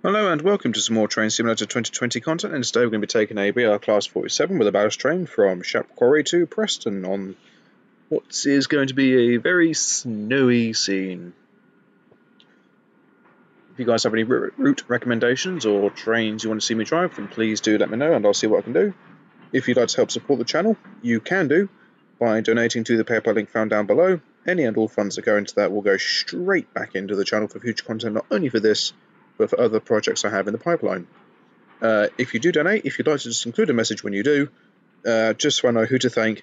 Hello and welcome to some more Train Simulator 2020 content, and today we're going to be taking a BR Class 47 with a ballast train from Shap Quarry to Preston on what is going to be a very snowy scene. If you guys have any route recommendations or trains you want to see me drive, then please do let me know and I'll see what I can do. If you'd like to help support the channel, you can do by donating to the PayPal link found down below. Any and all funds that go into that will go straight back into the channel for future content, not only for this, but for other projects I have in the pipeline. If you do donate, if you'd like to just include a message when you do, just so I know who to thank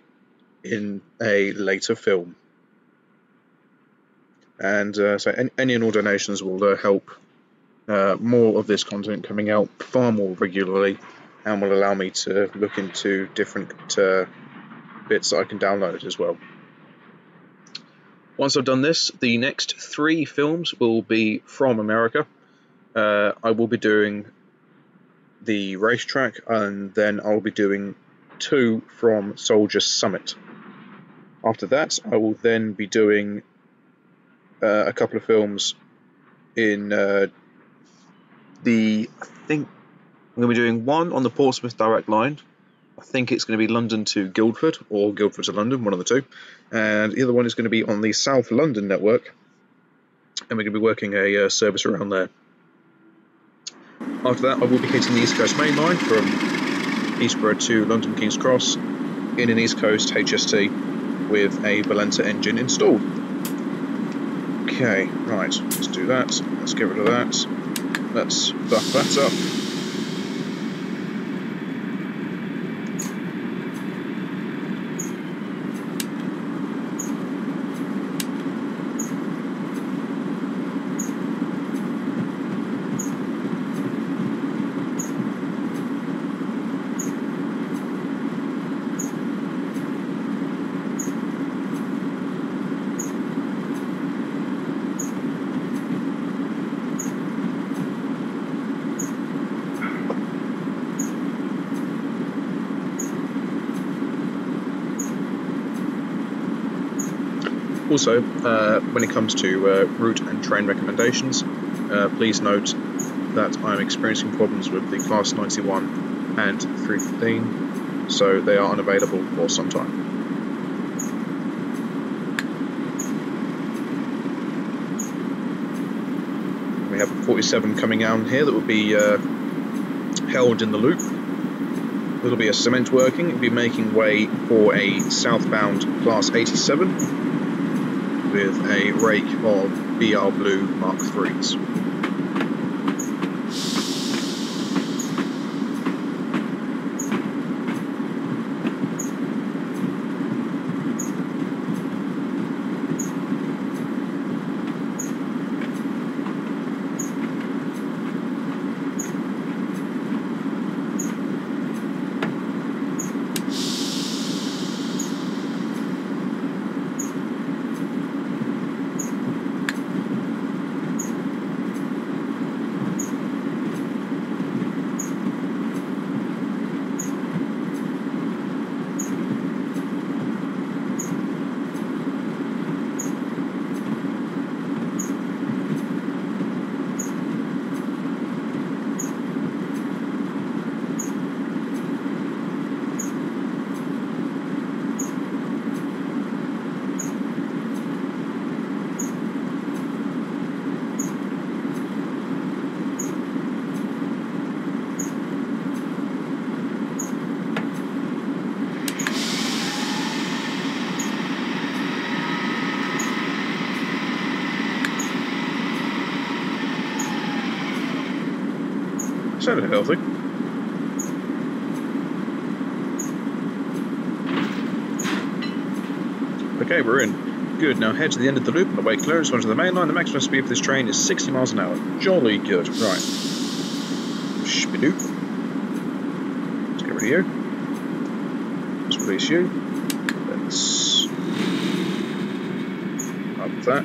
in a later film. And so any and all donations will help more of this content coming out far more regularly, and will allow me to look into different bits that I can download as well. Once I've done this, the next 3 films will be from America. I will be doing the racetrack, and then I'll be doing 2 from Soldier Summit. After that, I will then be doing a couple of films in I think I'm going to be doing one on the Portsmouth direct line. I think it's going to be London to Guildford, or Guildford to London, one of the two. And the other one is going to be on the South London network, and we're going to be working a service around there. After that, I will be hitting the East Coast Mainline from Eastborough to London King's Cross in an East Coast HST with a Ballanta engine installed. Okay, right, let's do that. Let's get rid of that. Let's buff that up. Also, when it comes to route and train recommendations, please note that I'm experiencing problems with the Class 91 and 315, so they are unavailable for some time. We have a 47 coming down here that will be held in the loop. There'll be a cement working. It'll be making way for a southbound Class 87. with a rake of BR Blue Mark IIIs. Sounded healthy. Okay, we're in. Good, now head to the end of the loop on the way close onto the main line. The maximum speed for this train is 60 miles an hour. Jolly good. Right. Spidoop. Let's get rid of you. Let's release you. Let's up that.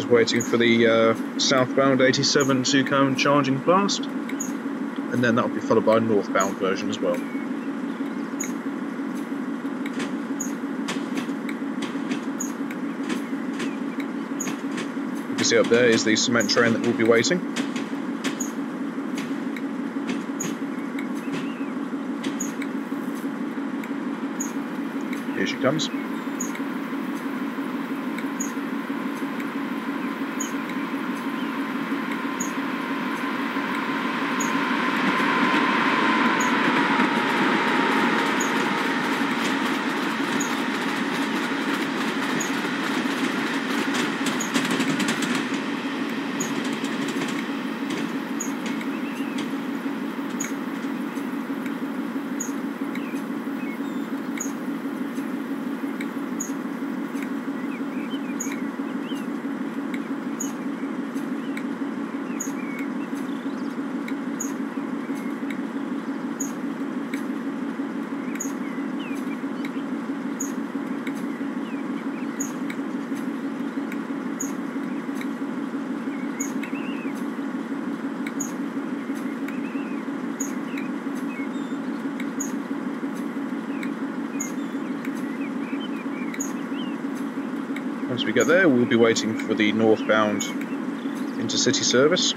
just waiting for the southbound 87 2-cone charging fast, and then that will be followed by a northbound version as well. You can see up there is the cement train that will be waiting. Here she comes. Once we get there, we'll be waiting for the northbound intercity service.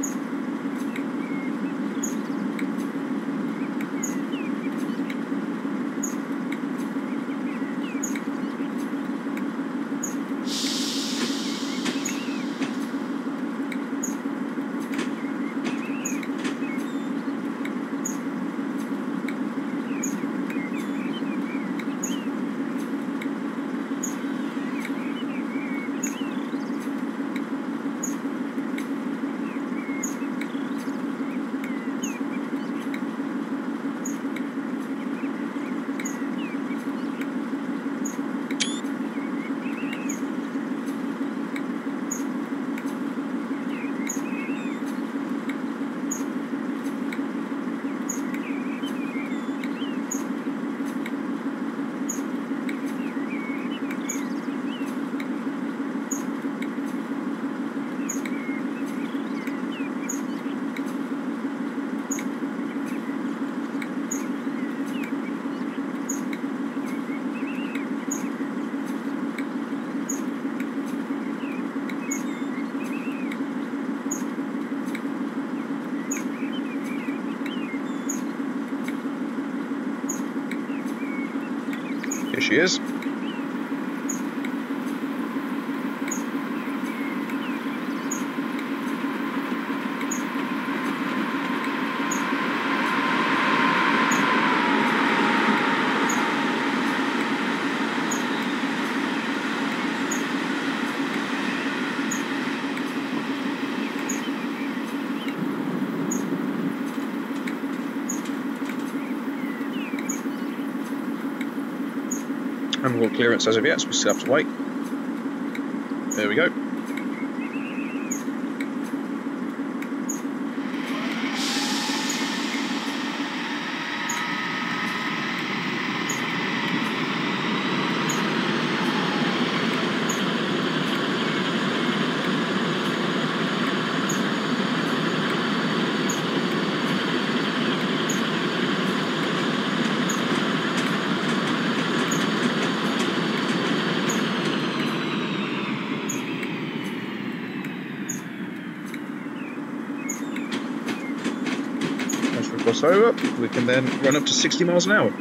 Here she is. Haven't got clearance as of yet, so we still have to wait. There we go. Cross over, we can then run up to 60 miles an hour.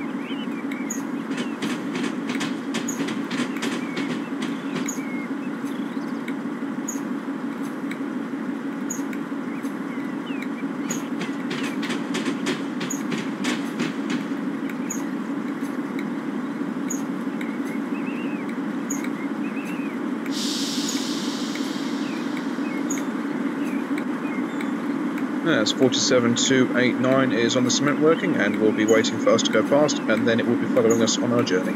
As 47289 is on the cement working, and will be waiting for us to go past, and then it will be following us on our journey.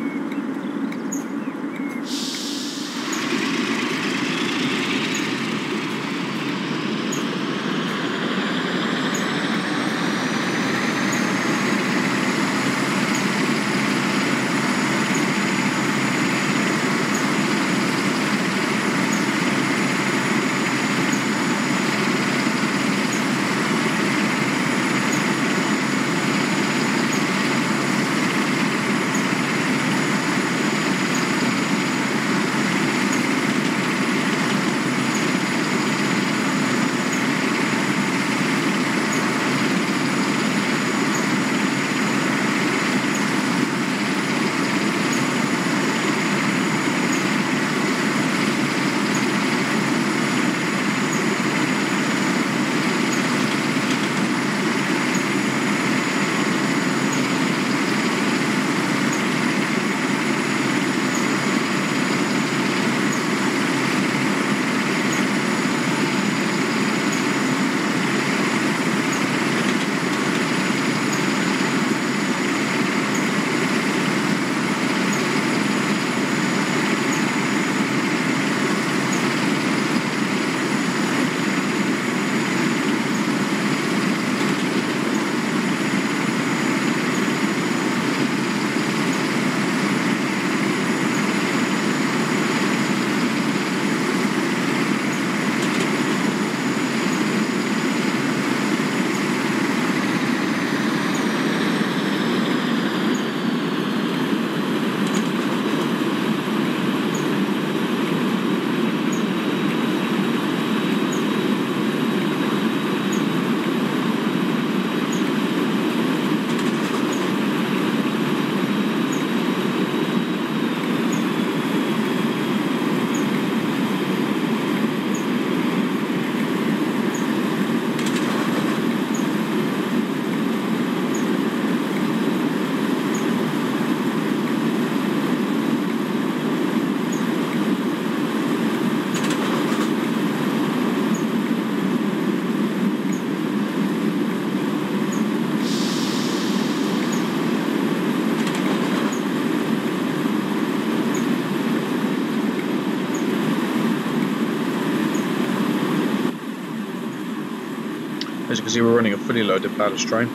As you can see, we're running a fully loaded ballast train.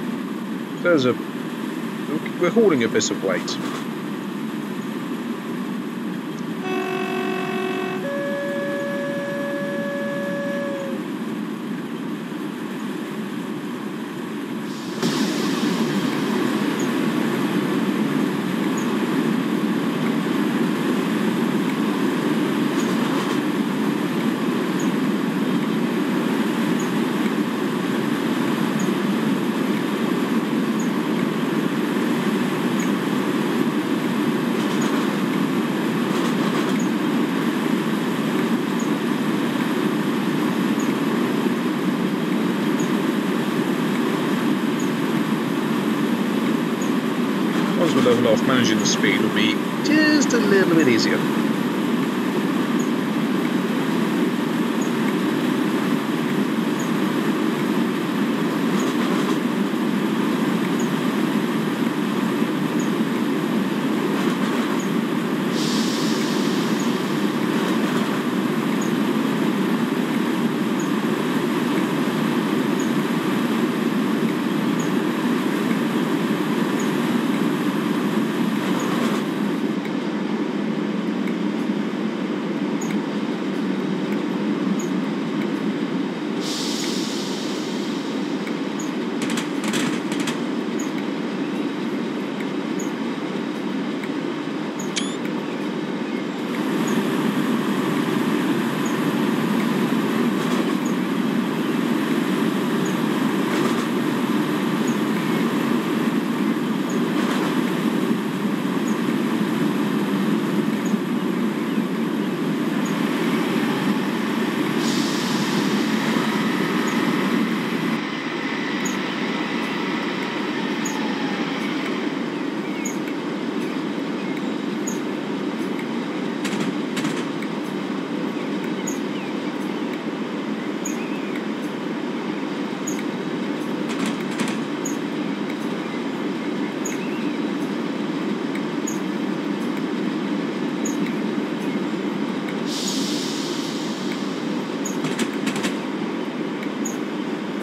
We're hauling a bit of weight. Once we level off, managing the speed will be just a little bit easier.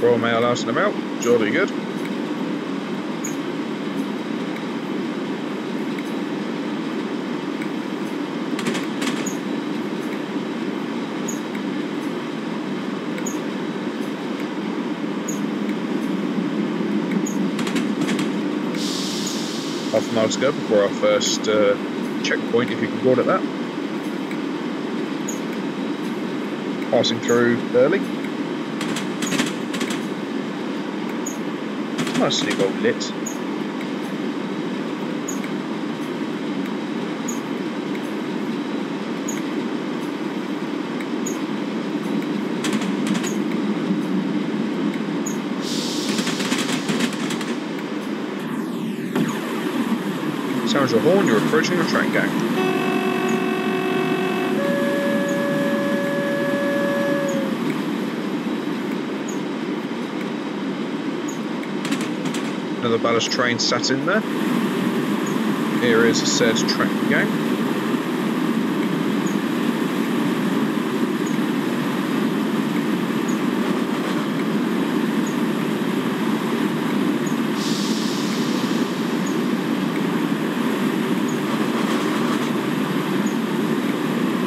Royal Mail out and about, jolly good. Half a mile to go before our first checkpoint, if you can call it that. Passing through Burley. Nicely well lit. Sounds your horn, you're approaching a train gang. Another ballast train sat in there. Here is said train gang.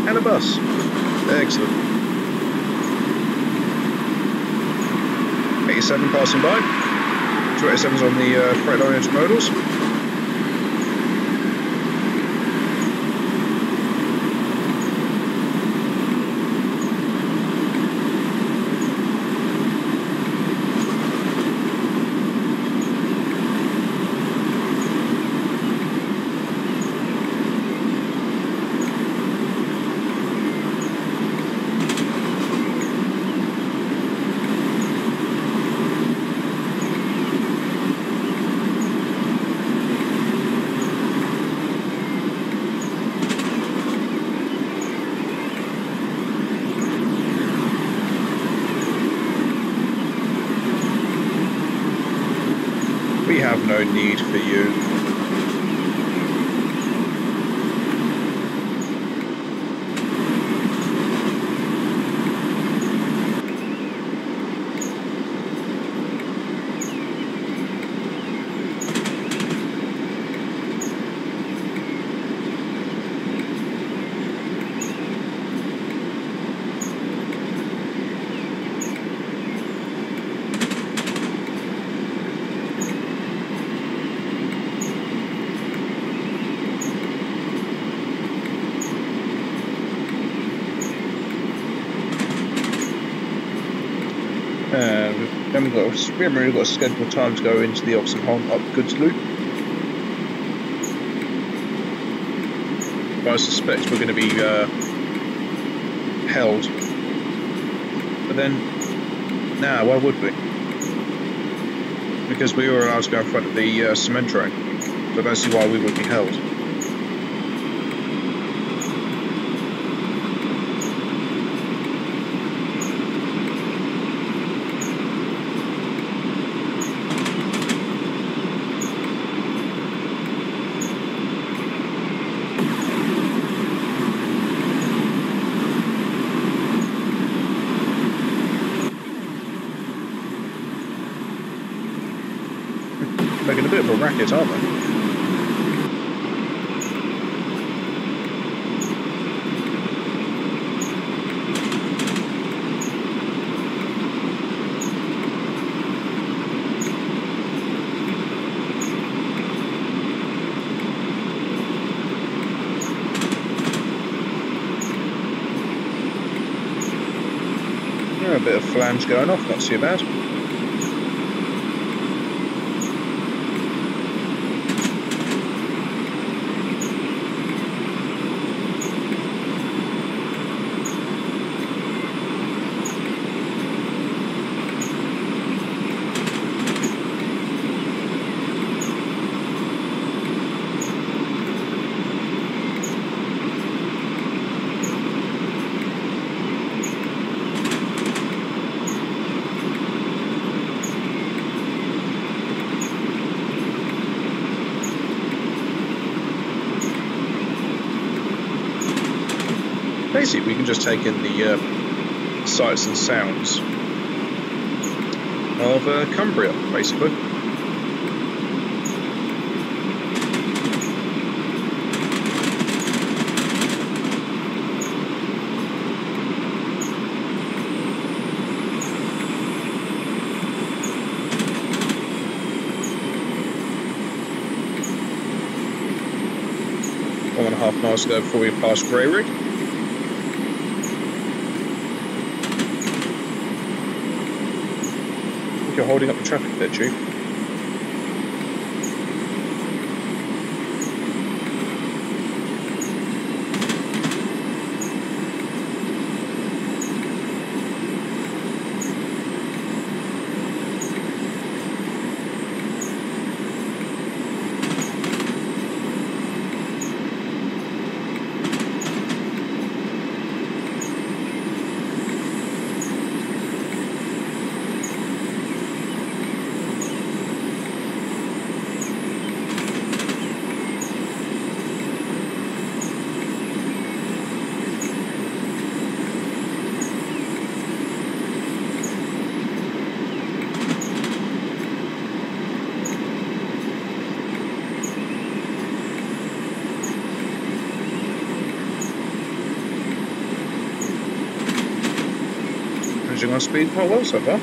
And a bus. Excellent. 87 passing by. 287's on the Freightliner intermodals. We have no need for you. We haven't really got a scheduled time to go into the Oxenholme up goods loop. But I suspect we're going to be held. But then, nah, why would we? Because we were allowed to go in front of the cement train. So I don't see why we would be held. Making a bit of a racket, aren't they? Yeah, a bit of flange going off, not too bad. Basically, we can just take in the sights and sounds of Cumbria, basically. One and a half miles to go before we pass Grey Rig. You're holding up the traffic there, Chief. Managing our speed quite well so far.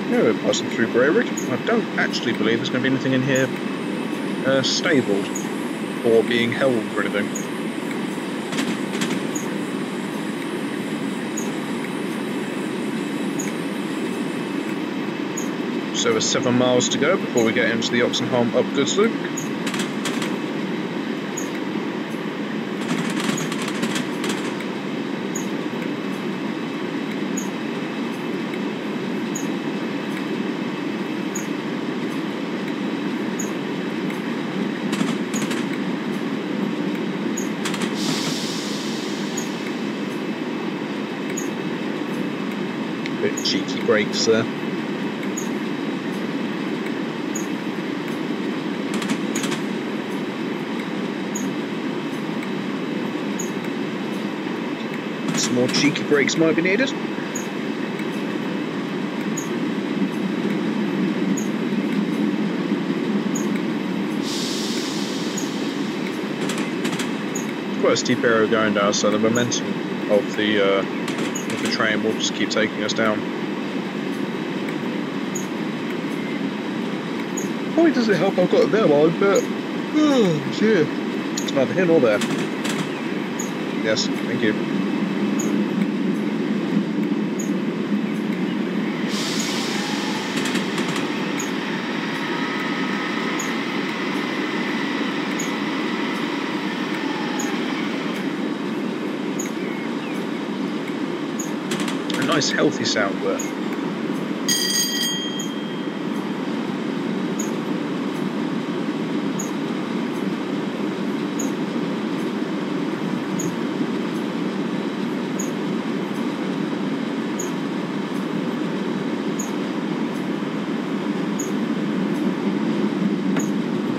Yeah, we're passing through Grey Rig. I don't actually believe there's going to be anything in here stabled or being held or anything. So we're 7 miles to go before we get into the Oxenholme up goods loop. Bit cheeky brakes there. Some more cheeky brakes might be needed. Quite a steep area going down, so the momentum of the if the train will just keep taking us down. Probably doesn't help I've got them on, but oh dear. It's neither here nor there. Yes, thank you. A nice healthy sound there.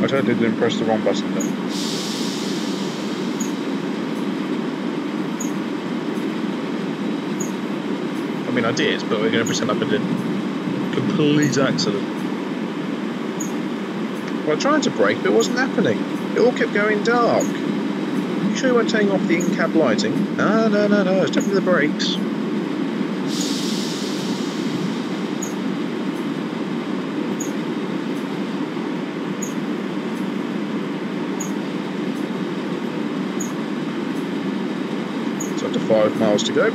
I totally didn't press the wrong button then. I mean, I did, but we're going to pretend like I did. Complete accident. Well, I tried to brake, but it wasn't happening. It all kept going dark. You sure you weren't turning off the in-cab lighting? No, it's definitely the brakes. It's up to 5 miles to go.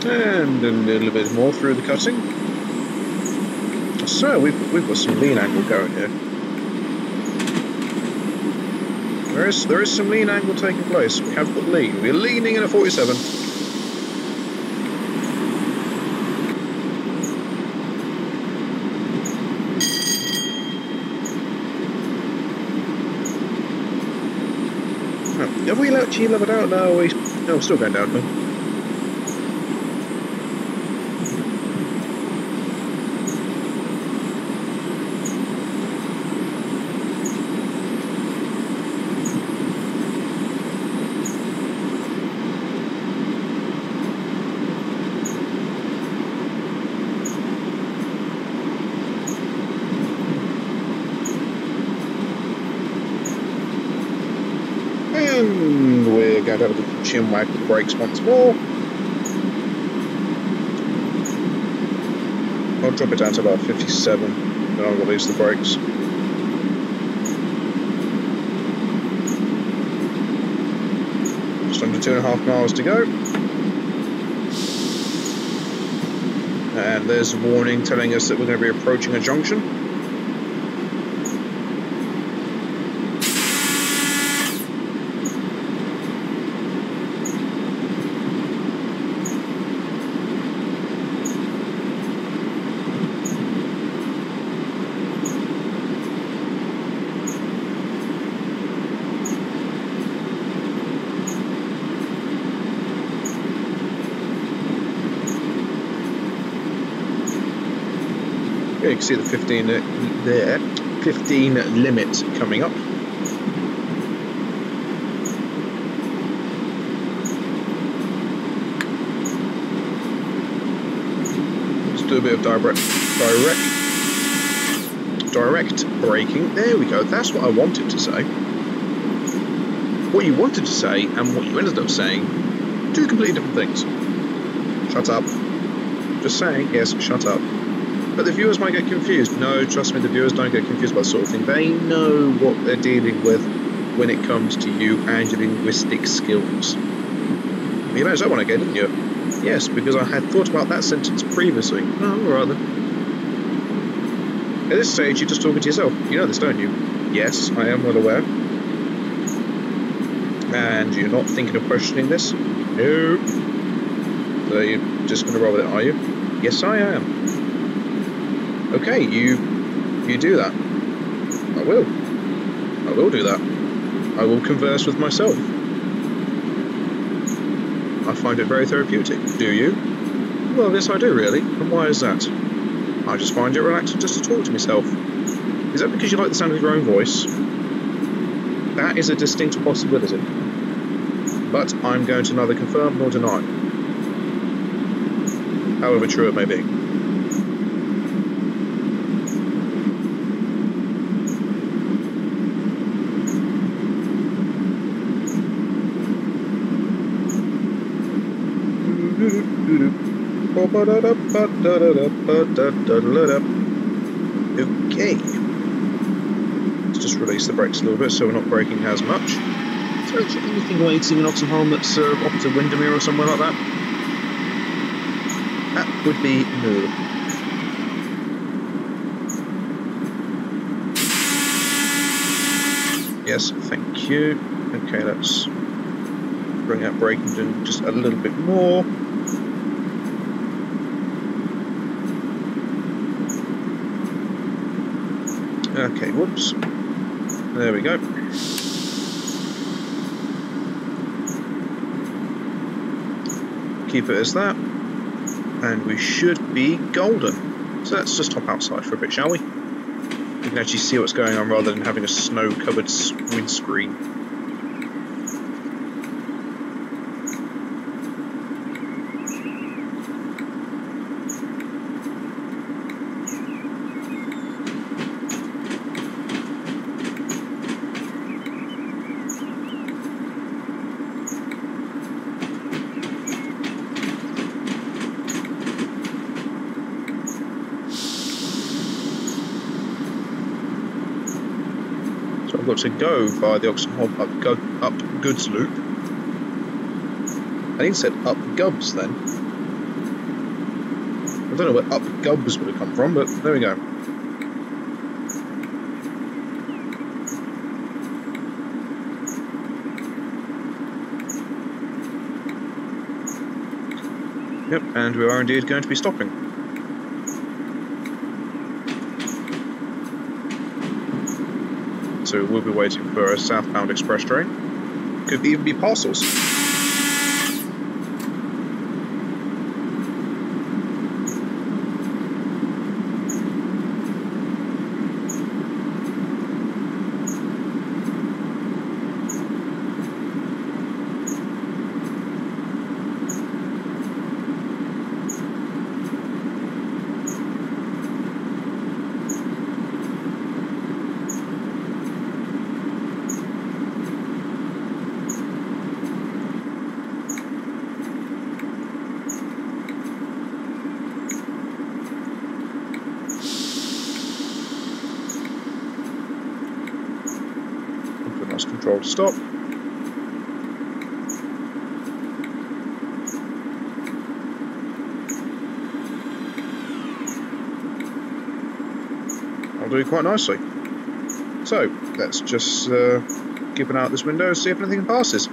And a little bit more through the cutting. I swear we've got some lean angle going here. There is some lean angle taking place. We have got lean. We're leaning in a 47. Have we actually leveled out? No, we're still going downhill. And we're going to have a little chin wag with the brakes once more. I'll drop it down to about 57, then I'll release the brakes. Just under 2.5 miles to go. And there's a warning telling us that we're going to be approaching a junction. Yeah, you can see the 15 there, 15 limit coming up. Let's do a bit of direct braking. There we go, that's what I wanted to say. What you wanted to say and what you ended up saying Two completely different things. Shut up. Just saying, yes, shut up. But the viewers might get confused. No, trust me, the viewers don't get confused by the sort of thing. They know what they're dealing with when it comes to you and your linguistic skills. You managed that one again, didn't you? Yes, because I had thought about that sentence previously. Oh, alright then. At this stage, you're just talking to yourself. You know this, don't you? Yes, I am well aware. And you're not thinking of questioning this? No. So you're just going to roll with it, are you? Yes, I am. Okay, you do that. I will. I will do that. I will converse with myself. I find it very therapeutic. Do you? Well, yes, I do, really. And why is that? I just find it relaxing just to talk to myself. Is that because you like the sound of your own voice? That is a distinct possibility. But I'm going to neither confirm nor deny. However true it may be. Okay. Let's just release the brakes a little bit so we're not braking as much. Is there actually anything waiting in Oxenholme that's opposite Windermere or somewhere like that? That would be no. Yes, thank you. Okay, let's bring that braking down just a little bit more. Okay, whoops. There we go. Keep it as that. And we should be golden. So let's just hop outside for a bit, shall we? We can actually see what's going on rather than having a snow-covered windscreen. I've got to go via the Oxenholme up goods loop. I think it said up Gubs then. I don't know where up Gubs would have come from, but there we go. Yep, and we are indeed going to be stopping. So we'll be waiting for a southbound express train. Could even be parcels. Controlled stop. I'll do quite nicely. So let's just keep an eye out this window and see if anything passes.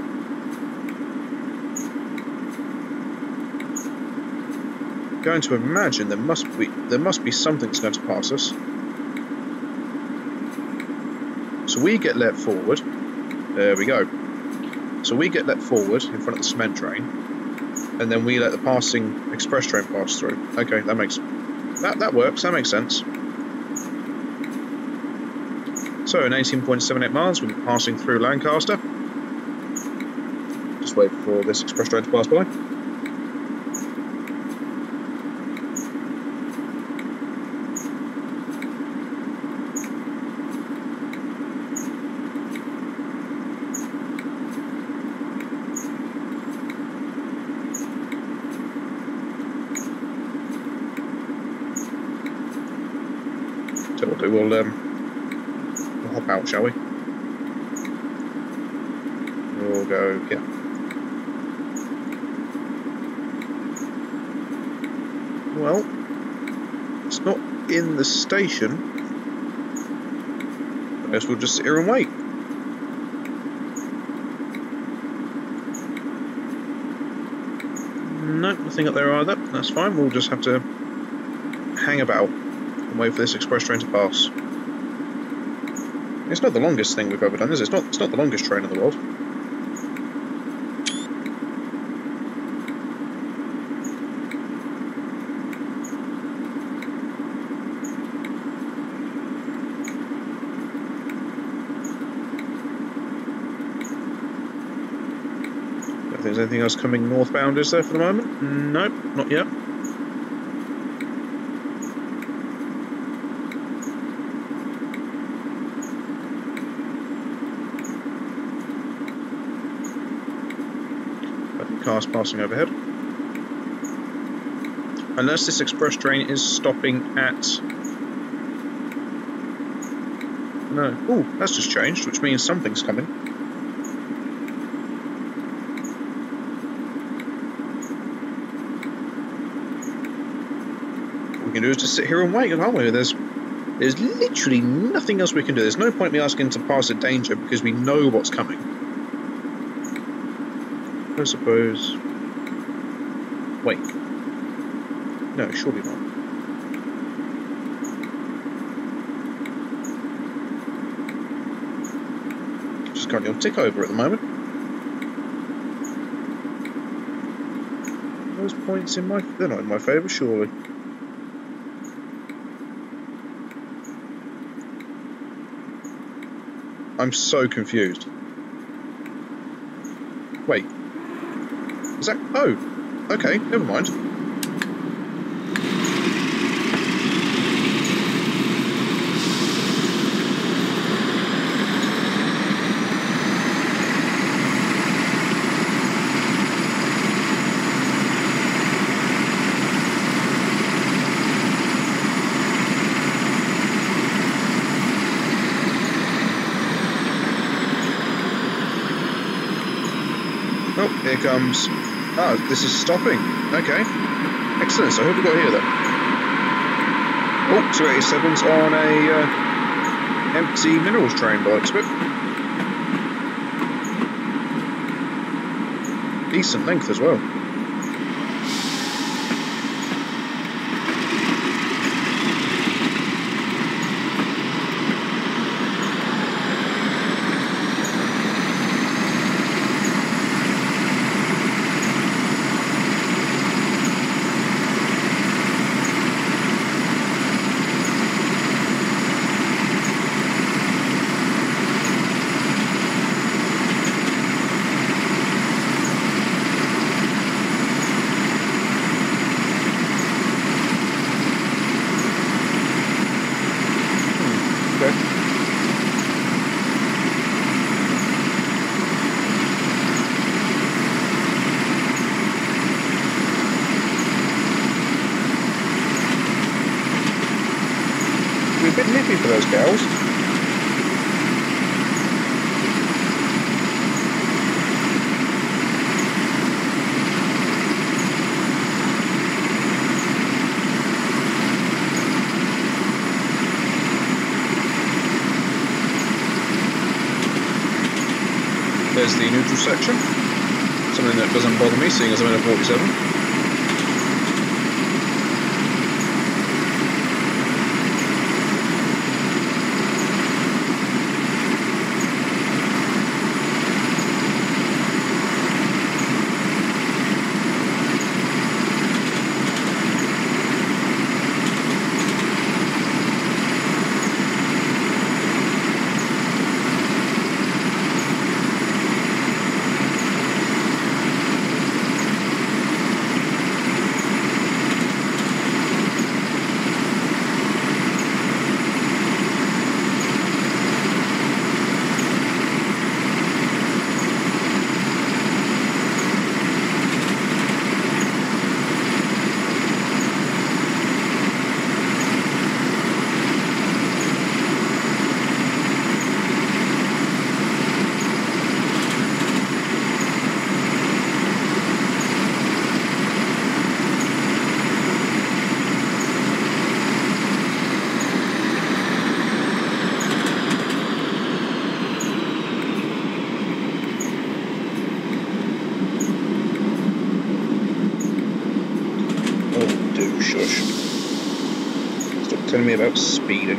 Going to imagine there must be something that's going to pass us. So we get let forward. There we go. So we get let forward in front of the cement train, and then we let the passing express train pass through. Okay, that works. That makes sense. So in 18.78 miles, we'll be passing through Lancaster. Just wait for this express train to pass by. we'll hop out, shall we? We'll go here. Well, it's not in the station. I guess we'll just sit here and wait. No, nothing up there either. That's fine. We'll just have to hang about and wait for this express train to pass. It's not the longest thing we've ever done, is it? It's not the longest train in the world. If there's anything else coming northbound, is there for the moment? Nope, not yet. Cars passing overhead. Unless this express train is stopping at... No. Oh, that's just changed, which means something's coming. What we can do is just sit here and wait, can't we? There's literally nothing else we can do. There's no point in me asking to pass a danger because we know what's coming. I suppose... Wait. No, surely not. Just currently on tick over at the moment. Those points in my... They're not in my favour, surely. I'm so confused. Wait. Is that... Oh, okay, never mind. Oh, here comes... Ah, this is stopping. Okay. Excellent. So who have we got here then? Oh, 287's on a empty minerals train by the looks of it. Decent length as well. A bit nippy for those cows. There's the neutral section. Something that doesn't bother me, seeing as I'm in a 47. telling me about speeding.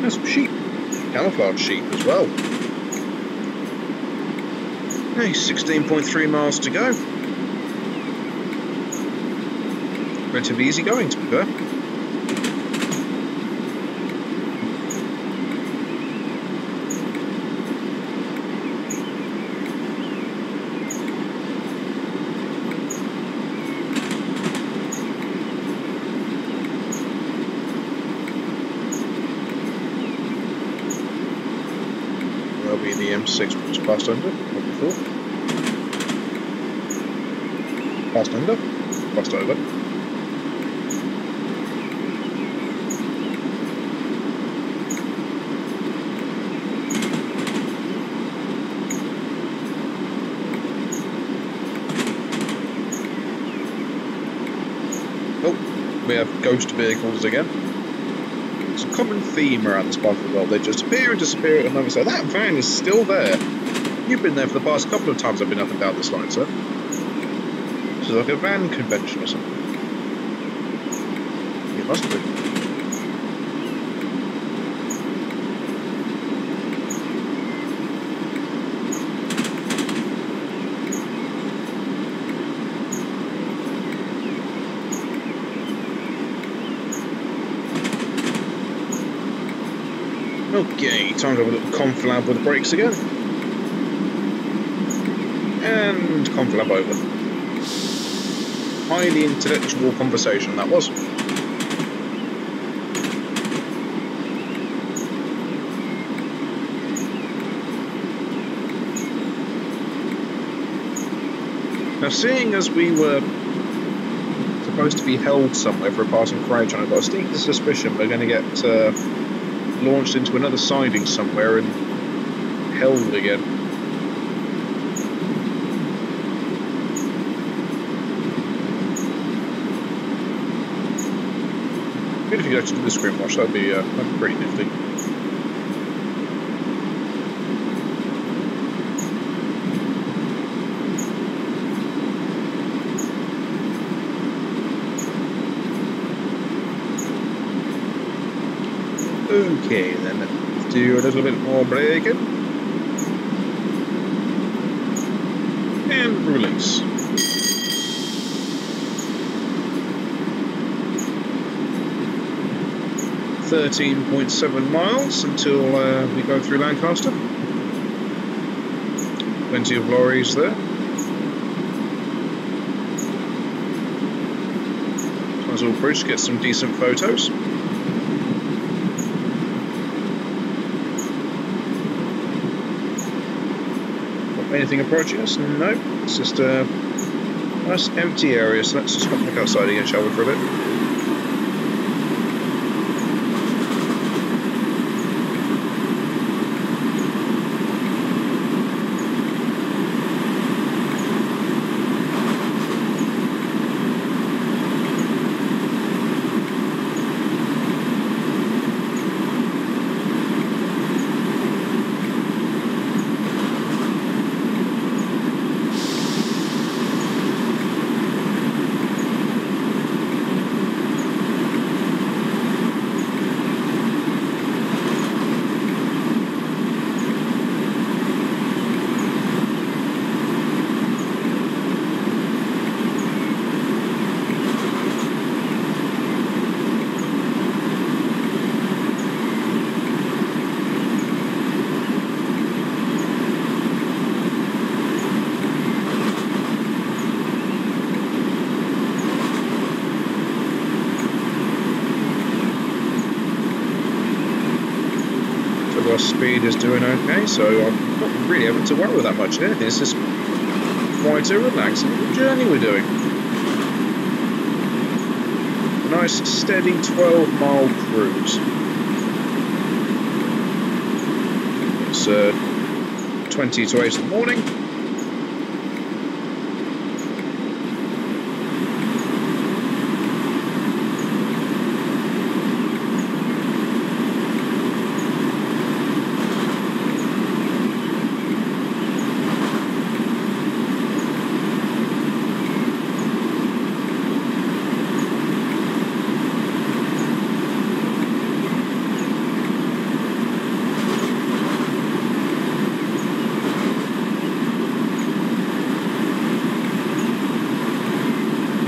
There's some sheep, camouflage sheep as well. Hey, 16.3 miles to go. Relatively easy going, to be fair. That'll be the M6 which passed under, probably thought. Passed under, passed over. Oh, we have ghost vehicles again. It's a common theme around this part of the world. They just appear and disappear at a moment. So that van is still there. You've been there for the past couple of times I've been up and down this line, sir. This is like a van convention or something. It must be. Okay, time to have a little conflab with the brakes again. And conflab over. Highly intellectual conversation that was. Now, seeing as we were supposed to be held somewhere for a passing freight train, I've got a sneaky suspicion we're going to get launched into another siding somewhere and held again. Good if you could actually do the screen wash, that'd be pretty nifty. Okay, then let's do a little bit more braking. And release. .7 miles until we go through Lancaster. Plenty of lorries there. Tyswell Bridge to get some decent photos. Anything approaching us? No, it's just a nice empty area, so let's just come back outside again, shall we, for a bit? Speed is doing okay, so I'm not really having to worry that much. Anything, it's just quite a relaxing journey we're doing. A nice steady 12-mile cruise. 20 to 8 in the morning.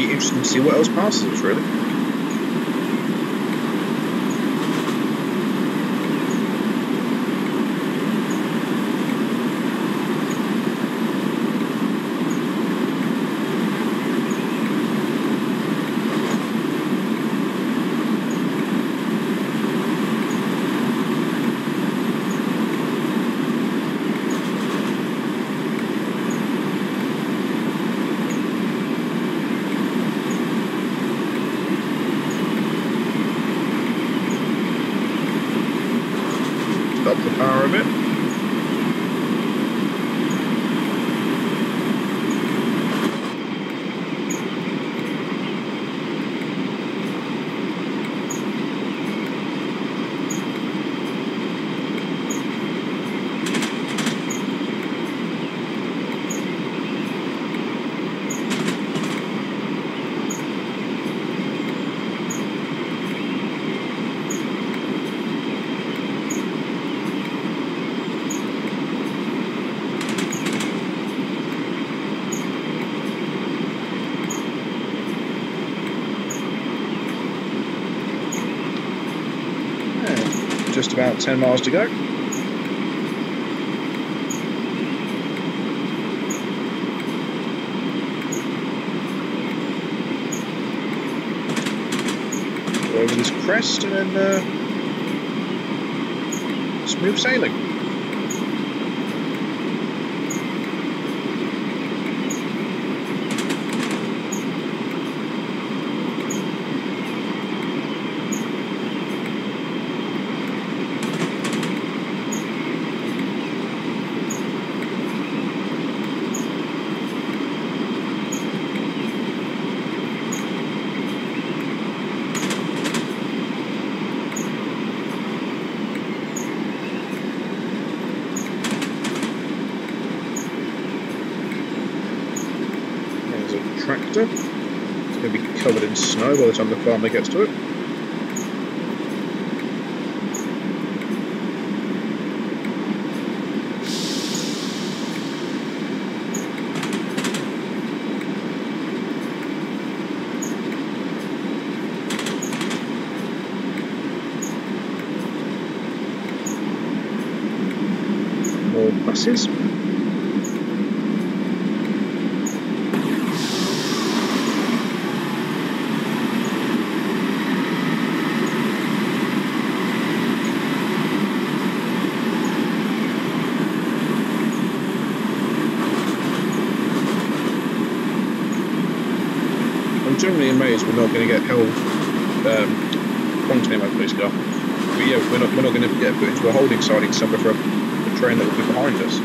Interesting to see what else passes us, really. Up the power a bit. Just about 10 miles to go. Go over this crest and then smooth sailing. Tractor. It's going to be covered in snow by the time the farmer gets to it. More buses. I'm generally amazed we're not going to get held quantity by a police car. But yeah, we're not going to get put into a holding siding somewhere for a train that will be behind us.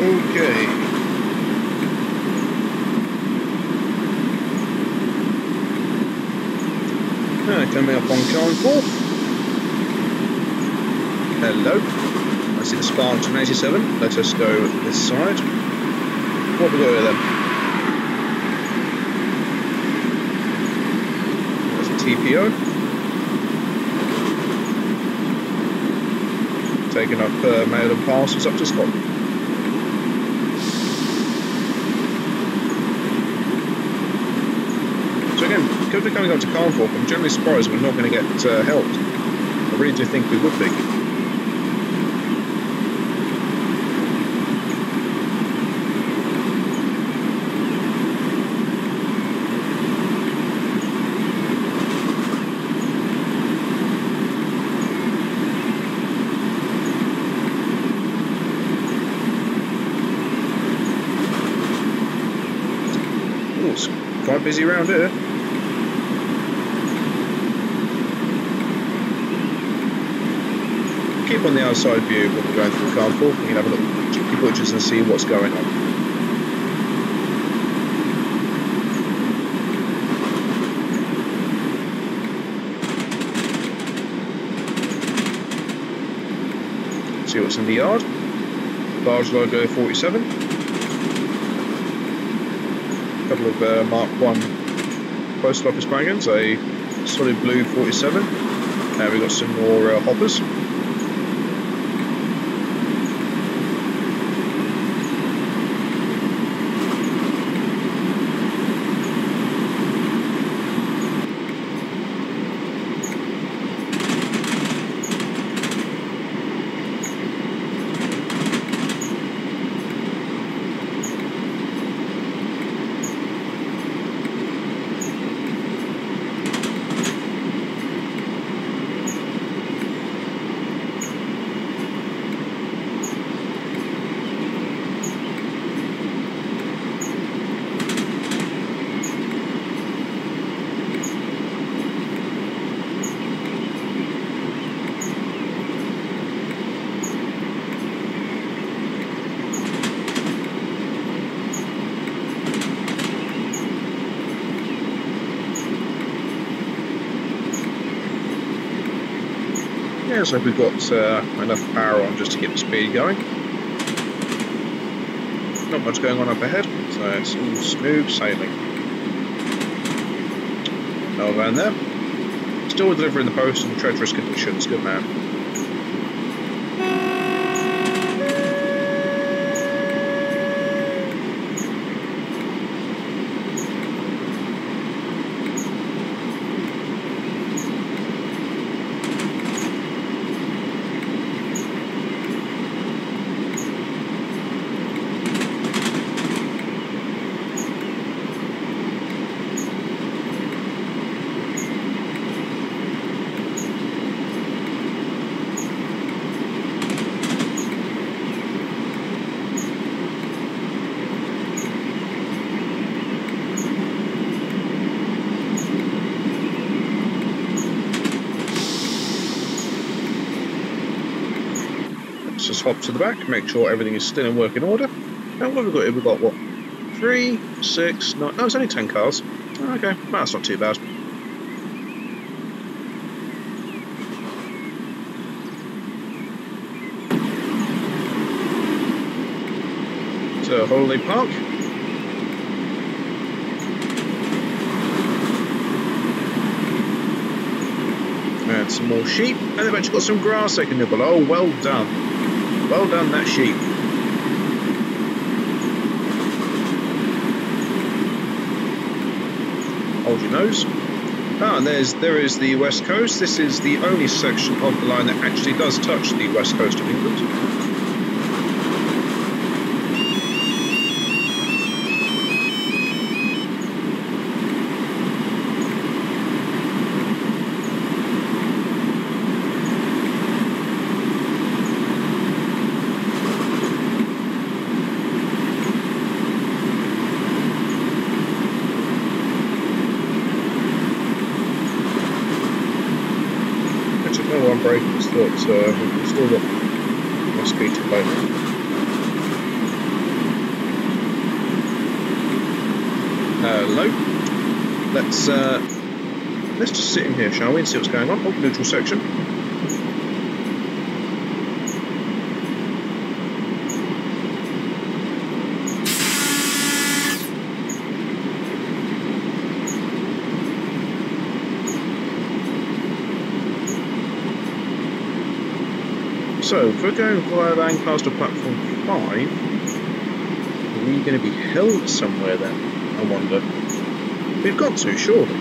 Okay. Coming up on Carn 4. Hello. I see the Spartan 87. Let us go this side. What have we got here then? There's a TPO. Taking up mail and parcels up to Scotland. So again, because we're coming up to Carnforth, I'm generally surprised we're not going to get helped. I really do think we would be. It's quite busy around here. Keep on the outside view when we're going through Carnforth. We can have a look at the butchers and see what's going on. See what's in the yard. Large logo 47. A couple of Mark 1 postal office wagons, a solid blue 47. We've got some more hoppers. Yeah, so we've got enough power on just to keep the speed going. Not much going on up ahead, so it's all smooth sailing. No van there. Still delivering the post in treacherous conditions, good man. Just hop to the back, make sure everything is still in working order. And what have we got here? We've got what? 3, 6, 9. No, it's only 10 cars. Okay, well, that's not too bad. So, Holiday Park. And some more sheep. And they've actually got some grass they can nibble. Oh, well done. Well done, that sheep. Hold your nose. Ah, and there is the west coast. This is the only section of the line that actually does touch the west coast of England. One break, it's thought we've still got more speed to play. Hello. Let's just sit in here, shall we, and see what's going on. Oh, neutral section. So, if we're going via Lancaster platform 5, are we going to be held somewhere then, I wonder? We've got to, surely.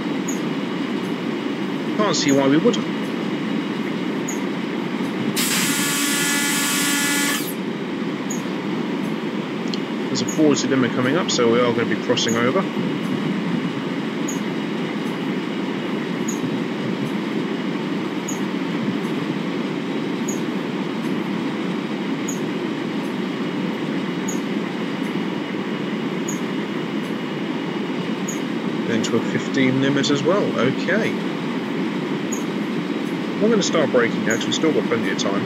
Can't see why we wouldn't. There's a 40 limit coming up, so we are going to be crossing over. Into a 15 limit as well. Okay. I'm going to start braking now because we've still got plenty of time.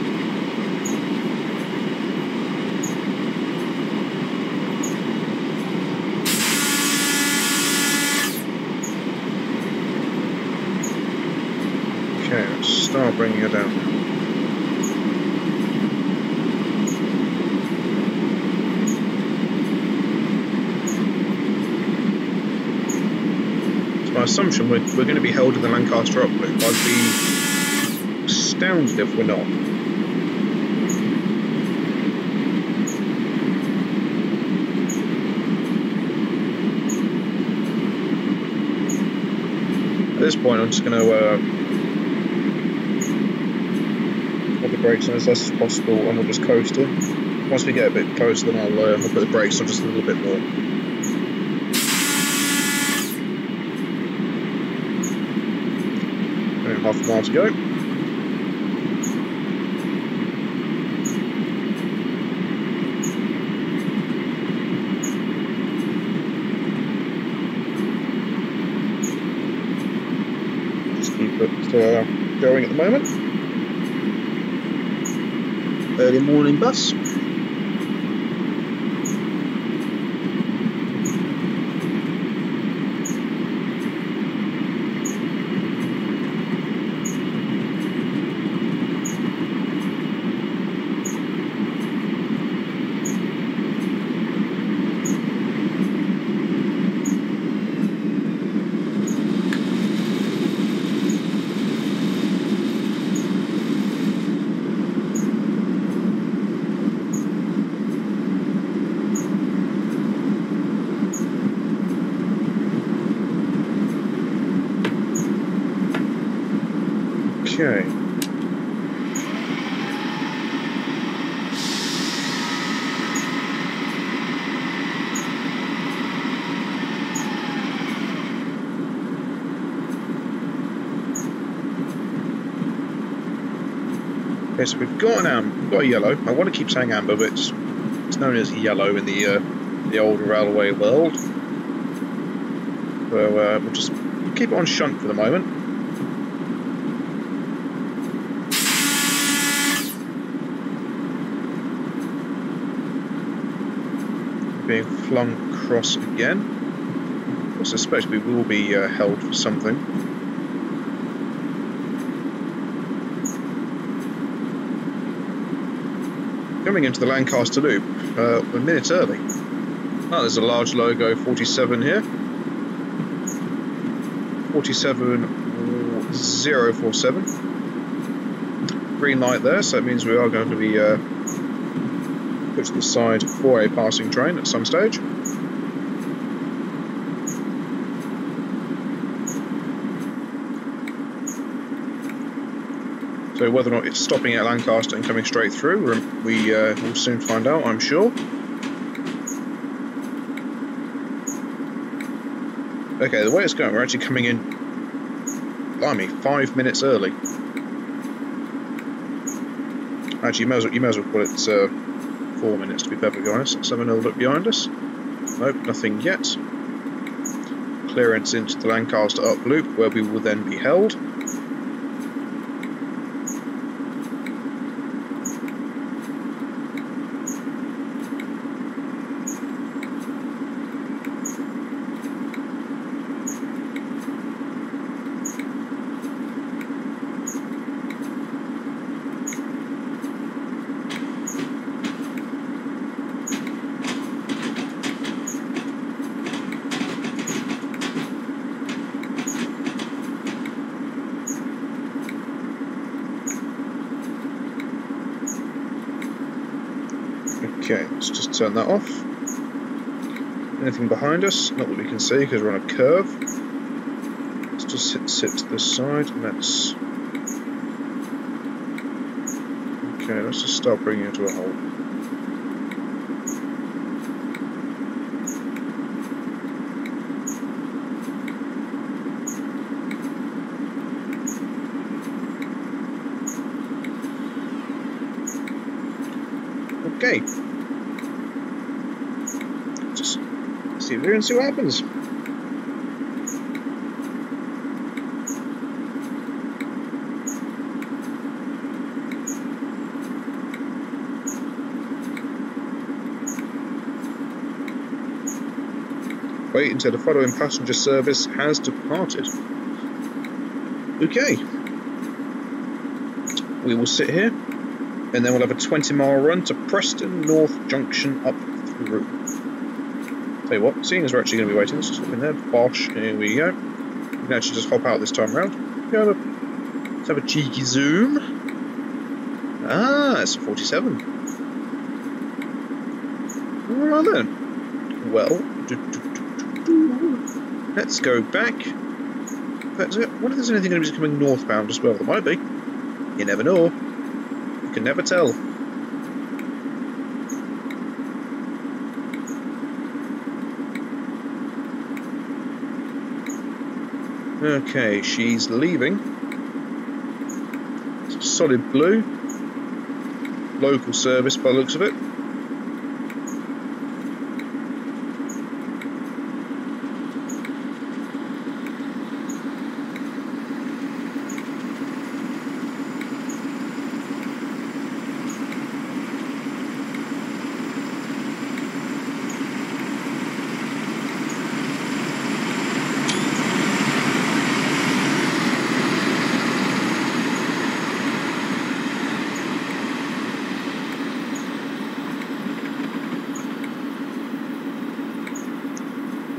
Okay, let's start bringing her down. My assumption we're going to be held in the Lancaster up loop. I'd be astounded if we're not. At this point I'm just going to put the brakes on as less as possible and we'll just coast in. Once we get a bit closer then I'll put the brakes on just a little bit more. Half a mile to go. Just keep it going at the moment. Early morning bus. Okay. Okay, so we've got we've got a yellow. I want to keep saying amber, but it's known as yellow in the old railway world. So we'll just keep it on shunt for the moment. Being flung across again. I suspect we will be held for something. Coming into the Lancaster Loop, a minute early. Oh, there's a large logo 47 here. 47047. Green light there, so that means we are going to be put to the side for a passing train at some stage. So whether or not it's stopping at Lancaster and coming straight through, we will soon find out, I'm sure. Okay, the way it's going, we're actually coming in, blimey, 5 minutes early. Actually, you may as well put it 4 minutes to be perfectly honest. Let's have another look behind us. Nope, nothing yet. Clearance into the Lancaster up loop, where we will then be held. Okay, let's just turn that off. Anything behind us? Not that we can see because we're on a curve. Let's just sit to the side and let's... Okay, let's just start bringing it to a halt. Okay. Just see here and see what happens. Wait until the following passenger service has departed. Okay. We will sit here, and then we'll have a 20-mile run to Preston North Junction up through. Tell you what, seeing as we're actually going to be waiting, let's just hop in there. Bosh, here we go. We can actually just hop out this time around. Let's have a cheeky zoom. Ah, it's a 47. Alright then. Well, let's go back. But I wonder if there's anything going to be coming northbound as well. There might be. You never know. You can never tell. Okay, she's leaving. It's a solid blue. Local service by the looks of it.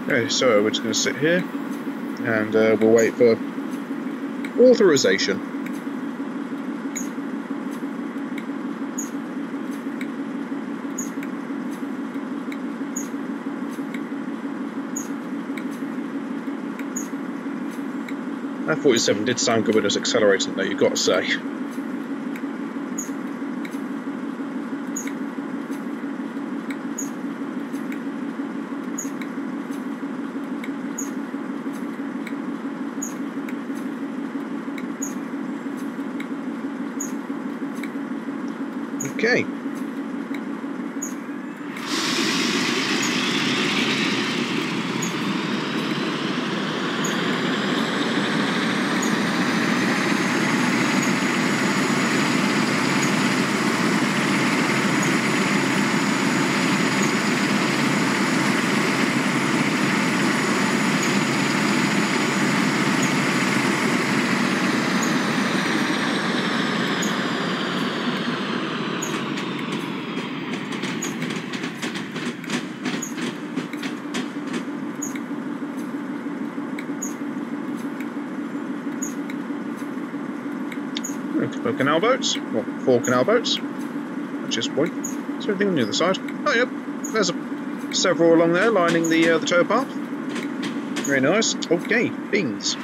Okay, so we're just going to sit here and we'll wait for authorization. That 47 did sound good when it was accelerating though, you've got to say. Okay. Canal boats, well, 4 canal boats at this point. Is there anything on the other side? Oh yep, there's several along there lining the towpath. Very nice. Okay, beans.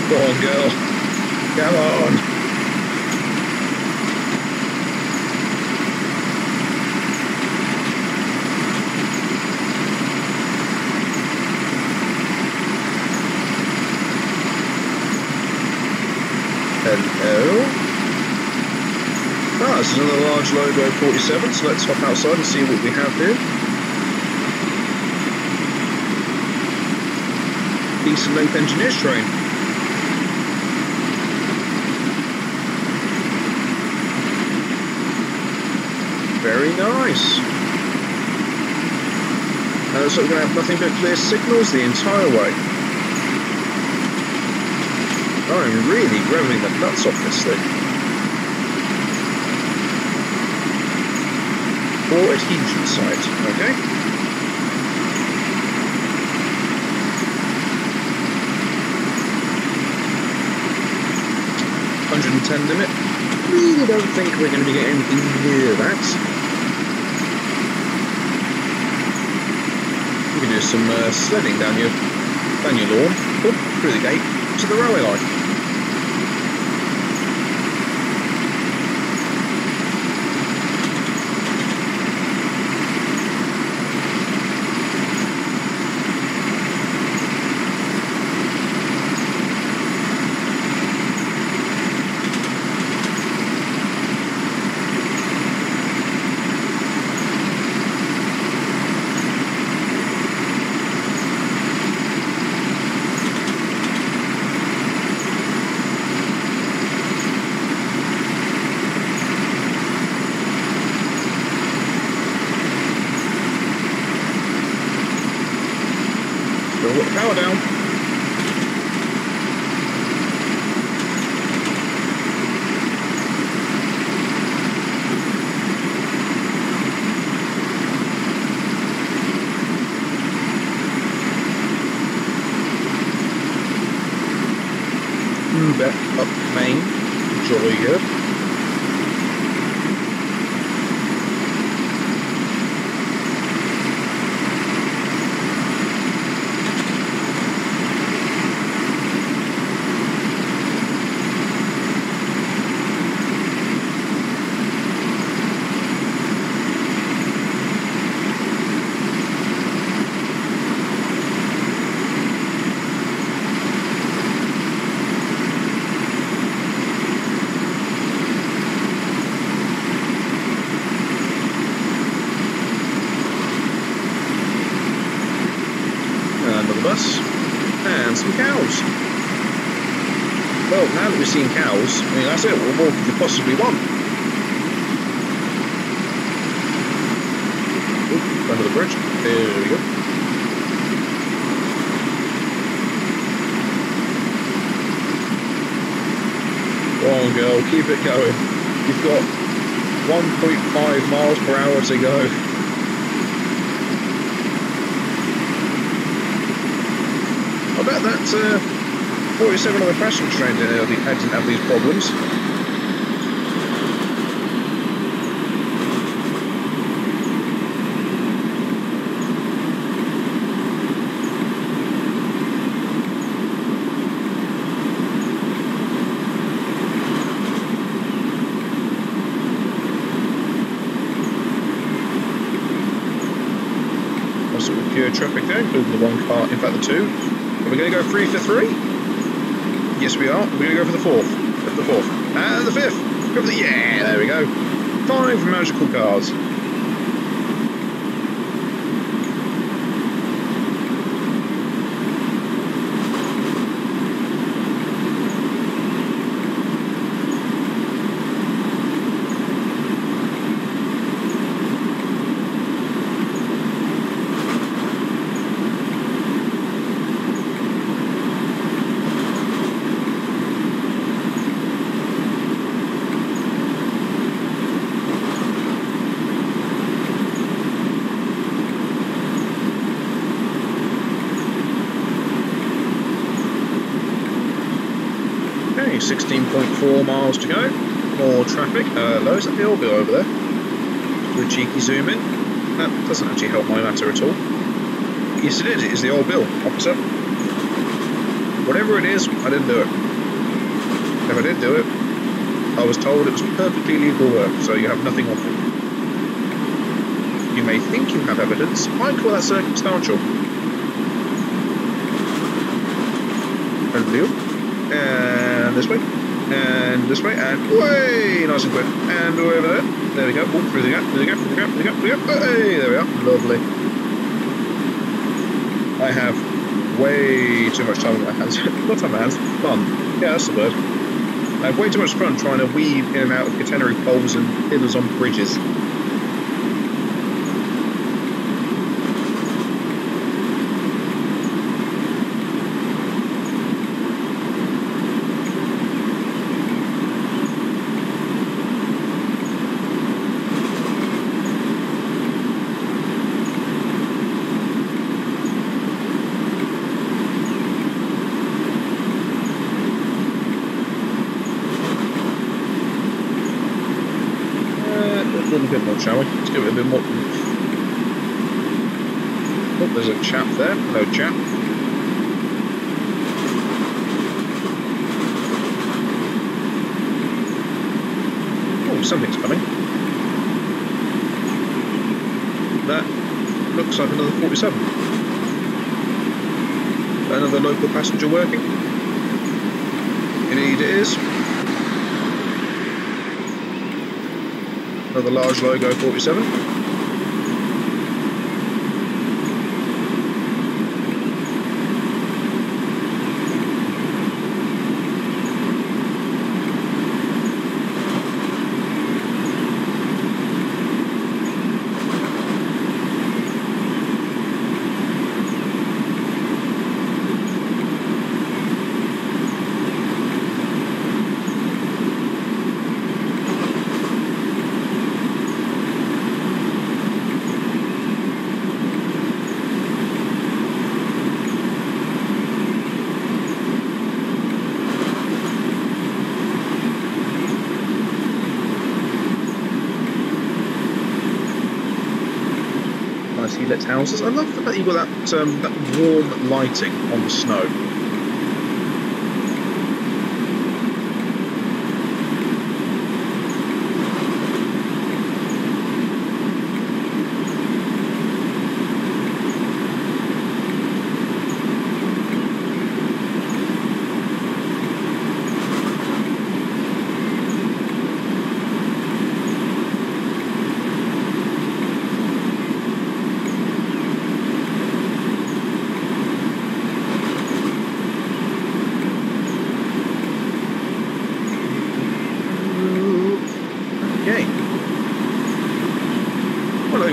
Go on, girl. Come on. Hello. Ah, this is another large logo 47, so let's hop outside and see what we have here. Decent length engineer's train. Very nice. So we're going to have nothing but clear signals the entire way. I'm really revving the nuts off this thing. Or adhesion site, okay? 110 limit. Really don't think we're going to be getting anything near that. You can do some sledding down your lawn, up through the gate to the railway line. Power down. Uber up main. Jolly good. Bus and some cows. Well, now that we've seen cows, I mean, that's it. What more could you possibly want? Ooh, under the bridge. There we go. Go on, girl, keep it going. You've got 1.5 miles per hour to go. I bet that 47 on the Preston train didn't have these problems. Also with pure traffic there, including the one car, in fact the two. Are we going to go 3 for 3? Yes, we are. We're going to go for the fourth. And the fifth. Go for the... Yeah, there we go. 5 magical cars. Okay, 16.4 miles to go. More traffic. Lowe's that hill bill over there. Do a cheeky zoom in. That doesn't actually help my matter at all. Yes, it is. It is the old bill, officer. Whatever it is, I didn't do it. If I did do it, I was told it was perfectly legal work, so you have nothing on it. You may think you have evidence. I call that circumstantial. And this way, and this way, and way, nice and quick, and over there. There we go. Oh, through the gap, through the gap, through the gap, through the gap, through the gap. Hey, there we are. Lovely. I have way too much time on my hands. Not time on my hands. Fun. Yeah, that's the word. I have way too much fun trying to weave in and out of catenary poles and pillars on bridges. little bit more. Oh, there's a chap there. Hello, chap. Oh, something's coming. That looks like another 47. Another local passenger working. Indeed it is. Another large logo 47. Nicely lit houses. I love the fact you've got that warm lighting on the snow.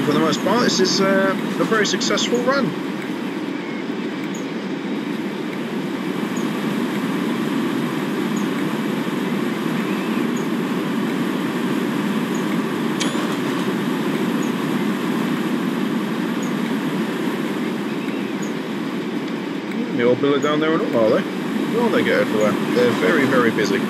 For the most part, this is a very successful run. The old builder down there and all, are they? Oh, they get everywhere. They're very, very busy.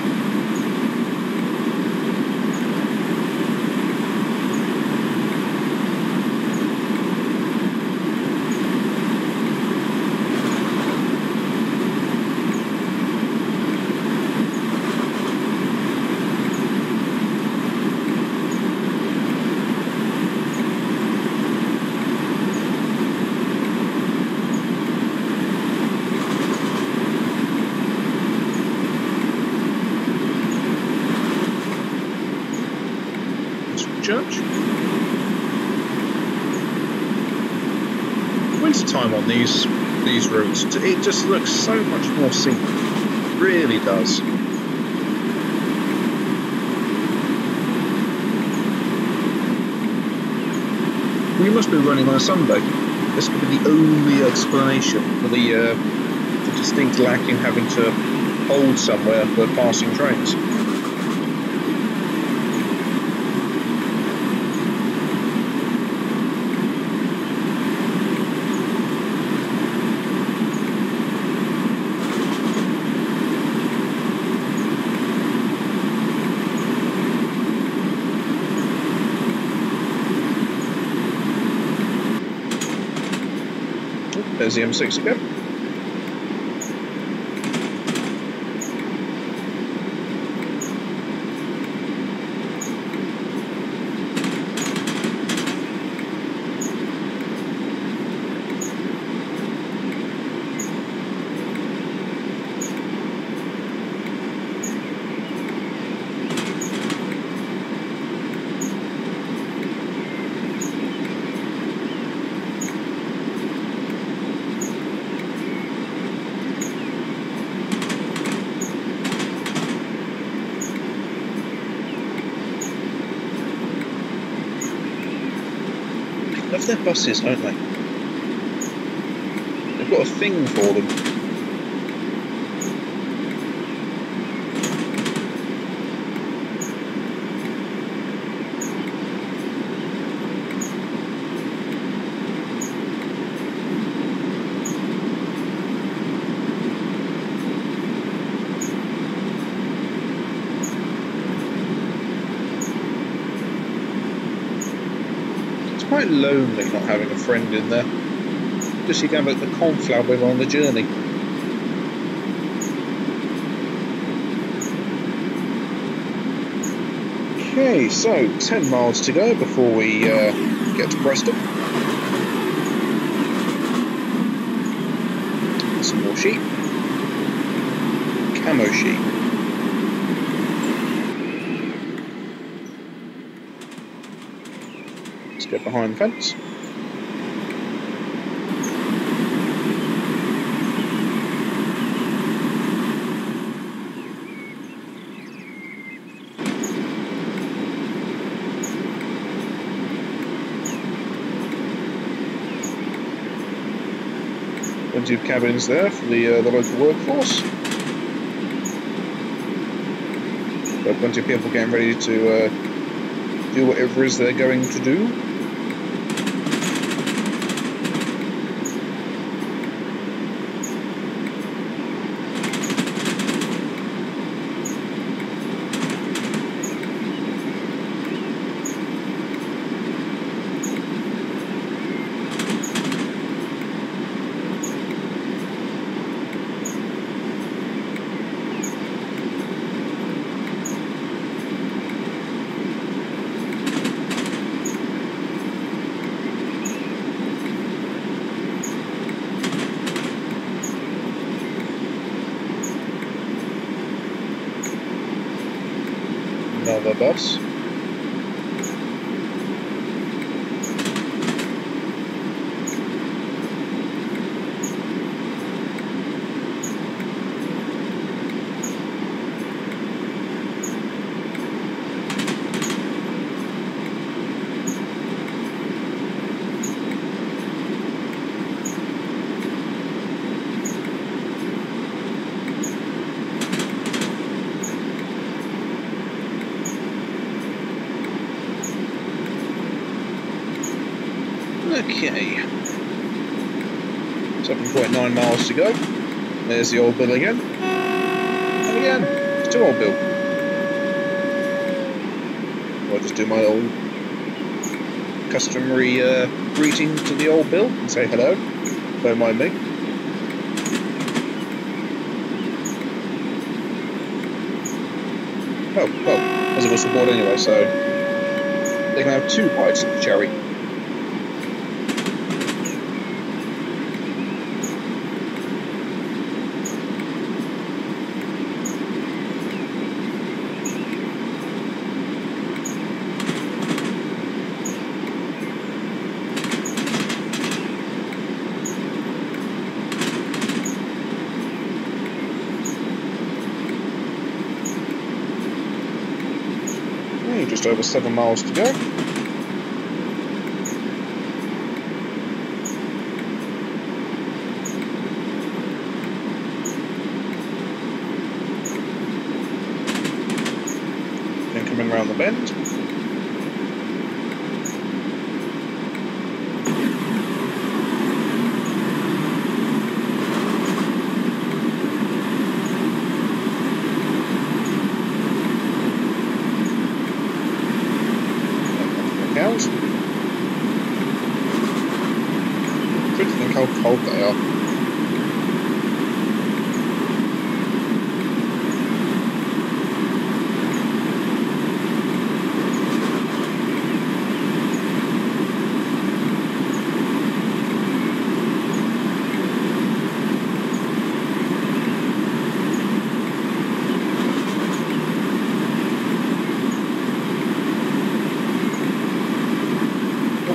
Church. Winter time on these routes, it just looks so much more scenic. It really does. We must be running on a Sunday. This could be the only explanation for the distinct lack in having to hold somewhere for passing trains. There's the M6 again. Love their buses, don't they? They've got a thing for them. quite lonely not having a friend in there. Just so you can have the conflab with on the journey. Okay, so 10 miles to go before we get to Preston. Some more sheep. Camo sheep. Let's get behind the fence. Plenty of cabins there for the local workforce. Got plenty of people getting ready to do whatever it is they're going to do. Another bus. Okay, 7.9 miles to go. There's the old bill again. And again, it's too old bill. I'll just do my old customary greeting to the old bill and say hello. Don't mind me. Oh, well, as it was the board anyway, so they can have 2 bites of the cherry. Just over 7 miles to go. Then coming around the bend. Cows. Trying to think how cold they are.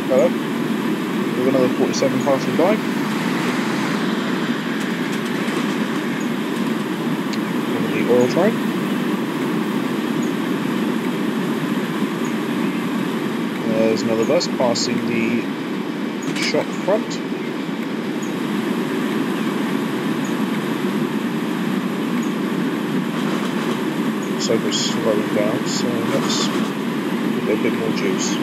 Hello. With another 47 passing by. Over the oil train. There's another bus passing the shop front. So we're slowing down, so let's give it a bit more juice.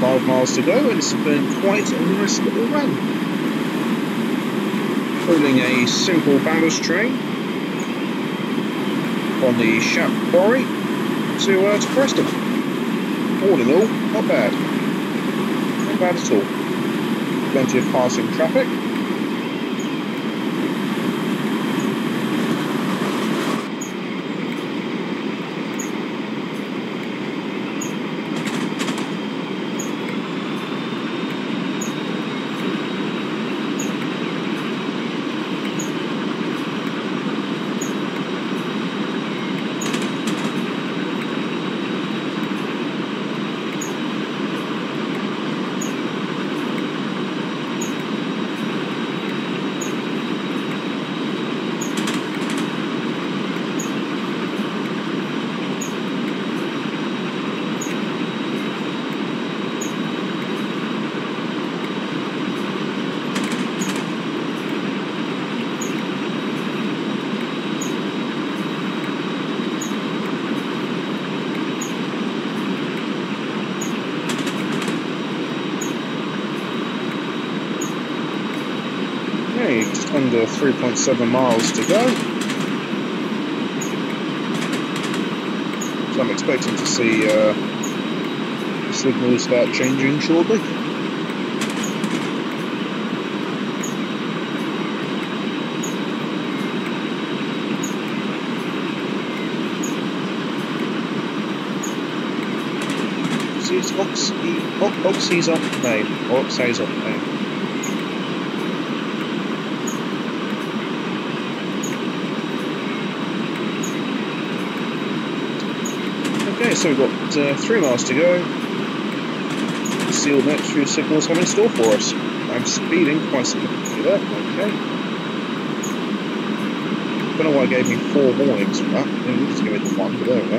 5 miles to go, and it's been quite a nice little run. Pulling a simple ballast train on the Shap Quarry to Preston. All in all, not bad. Not bad at all. Plenty of passing traffic. Just under 3.7 miles to go. So I'm expecting to see the signals start changing shortly. See, it's Oxy's off name, or Oxy's off name. Okay, so we've got 3 miles to go. Let's see what the next few signals have in store for us. I'm speeding quite significantly there, okay. Don't know why it gave me 4 warnings for that. It just gave me the 1, but there we go.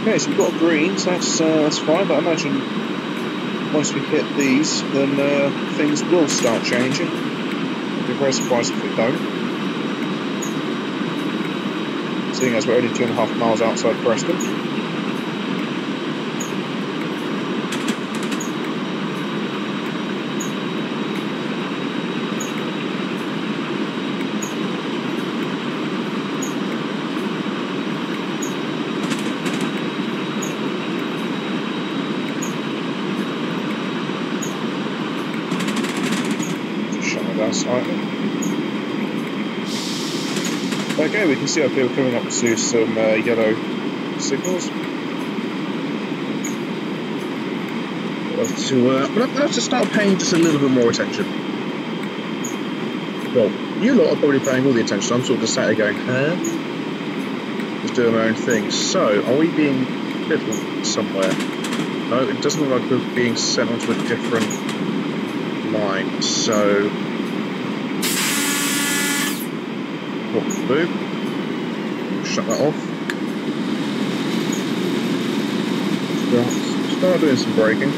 Okay, so we've got greens, that's fine, but I imagine once we hit these, then things will start changing. I'd be very surprised if we don't. Seeing as we're only 2.5 miles outside Preston. Slightly. Okay, we can see up here we're coming up to some yellow signals. We'll have to start paying just a little bit more attention. Well, you lot are probably paying all the attention. I'm sort of just sat here going, huh? Just doing my own thing. So, are we being piddled somewhere? No, it doesn't look like we're being sent onto a different line. So, what we'll do, shut that off. Start doing some braking.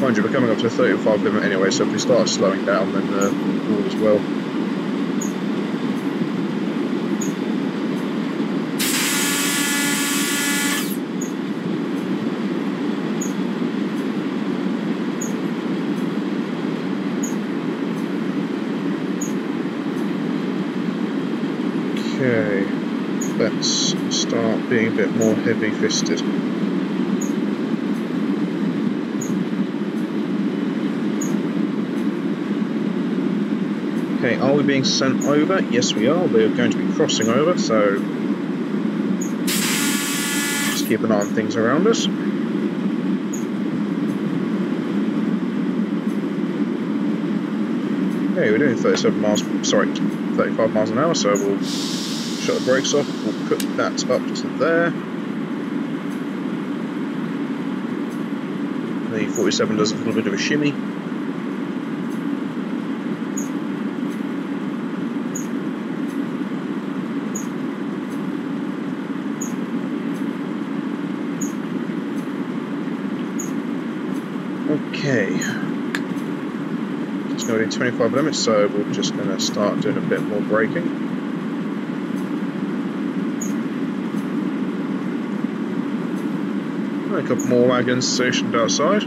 Mind you, we're coming up to a 35 limit anyway, so if we start slowing down, then all as well. Okay, let's start being a bit more heavy-fisted. Okay, are we being sent over? Yes, we are. We're going to be crossing over, so just keep an eye on things around us. Okay, we're doing 35 miles an hour, so we'll shut the brakes off. We'll put that up to there. The 47 does a little bit of a shimmy. Okay. It's going to be 25 limits, so we're just going to start doing a bit more braking. A couple more wagons stationed outside.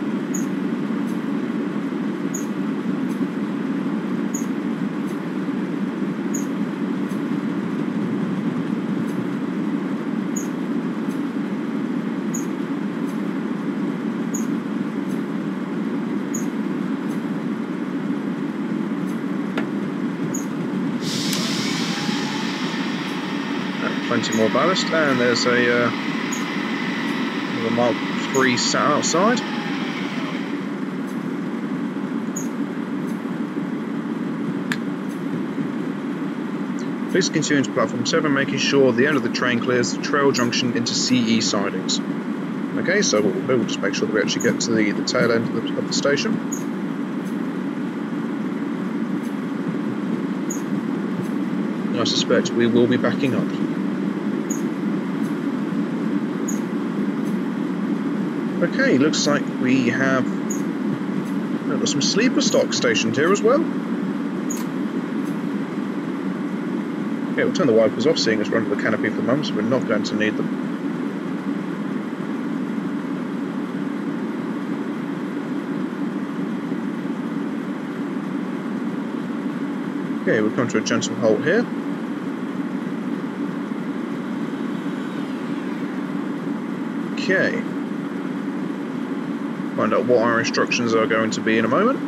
Plenty more ballast, and there's a Mark III sat outside. Please continue to platform 7, making sure the end of the train clears the trail junction into CE sidings. Okay, so what we'll do, we'll just make sure that we actually get to the tail end of the station. I suspect we will be backing up. Okay, looks like we have got some sleeper stock stationed here as well. Okay, we'll turn the wipers off, seeing as we're under the canopy for the moment, so we're not going to need them. Okay, we'll come to a gentle halt here. Okay. Find out what our instructions are going to be in a moment.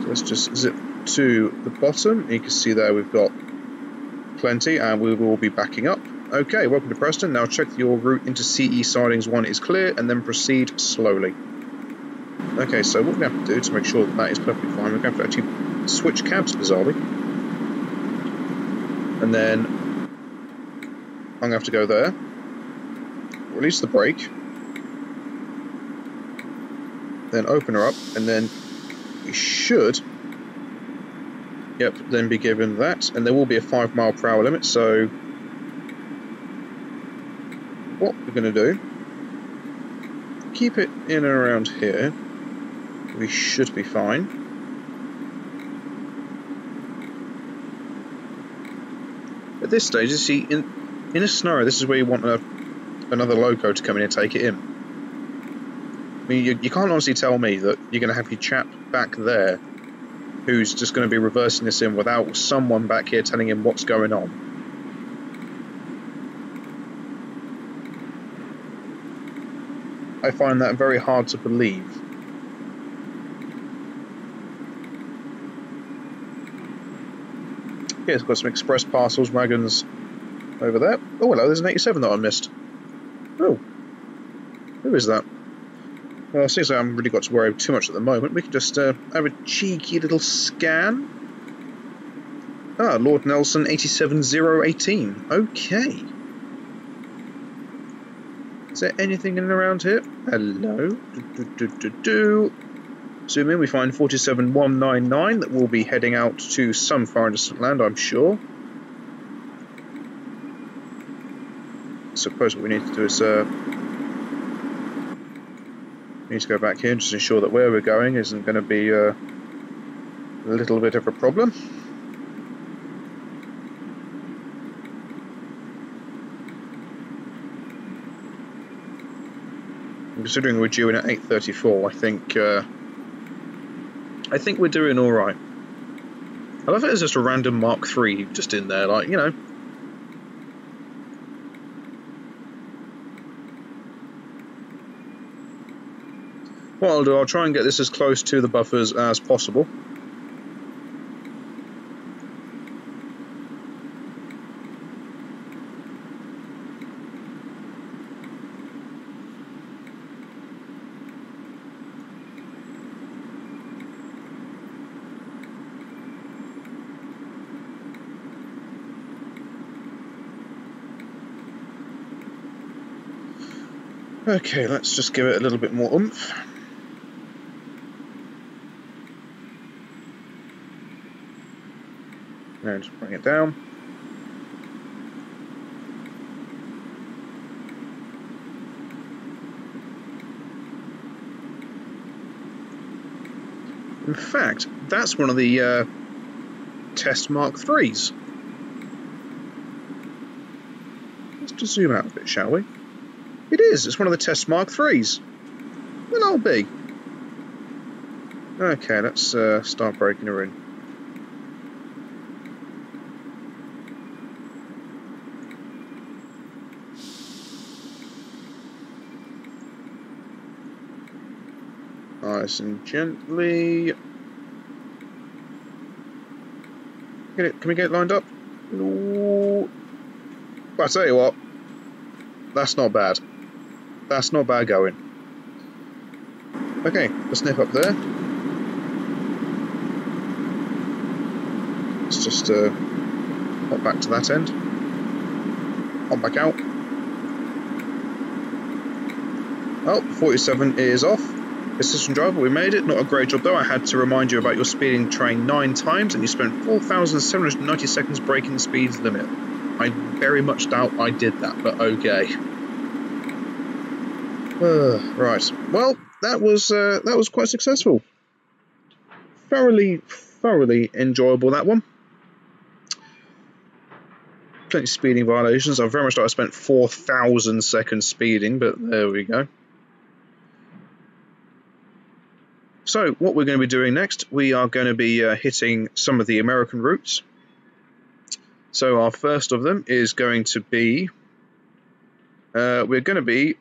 So let's just zip to the bottom. You can see there we've got plenty, and we will be backing up. Okay, welcome to Preston. Now check your route into CE sidings 1 is clear, and then proceed slowly. Okay, so what we have to do to make sure that that is perfectly fine, we're going to actually switch cabs, bizarrely. And then I'm going to have to go there, release the brake, then open her up, and then we should, yep, then be given that, and there will be a 5 mile per hour limit, so what we're going to do, keep it in and around here, we should be fine. At this stage, you see, in a scenario, this is where you want another loco to come in and take it in. I mean, you can't honestly tell me that you're going to have your chap back there who's just going to be reversing this in without someone back here telling him what's going on. I find that very hard to believe. Okay, it's got some express parcels wagons over there. Oh, hello, there's an 87 that I missed. Oh, who is that? Well, since I haven't really got to worry too much at the moment, we can just have a cheeky little scan. Ah, Lord Nelson 87018. Okay. Is there anything in and around here? Hello. Zoom in, we find 47199 that will be heading out to some far and distant land, I'm sure. I suppose what we need to do is we need to go back here and just ensure that where we're going isn't going to be a little bit of a problem. Considering we're due in at 8:34, I think we're doing all right. I love it as just a random Mark III just in there, like, you know. What I'll do, I'll try and get this as close to the buffers as possible. Okay, let's just give it a little bit more oomph. And bring it down. In fact, that's one of the test Mark IIIs. Let's just zoom out a bit, shall we? It is. It's one of the test Mark IIIs. Well, I'll be. Okay, let's start breaking her in. Nice and gently. Get it? Can we get it lined up? No. But I tell you what, that's not bad. That's not bad going. Okay, let's nip up there. Let's just hop back to that end. Hop back out. Oh, 47 is off. Assistant driver, we made it. Not a great job though. I had to remind you about your speeding train 9 times and you spent 4,790 seconds breaking the speed limit. I very much doubt I did that, but okay. Right. Well, that was quite successful. Thoroughly enjoyable, that one. Plenty of speeding violations. I very much thought I spent 4,000 seconds speeding, but there we go. So what we're going to be doing next, we are going to be hitting some of the American routes. So our first of them is going to be, we're going to be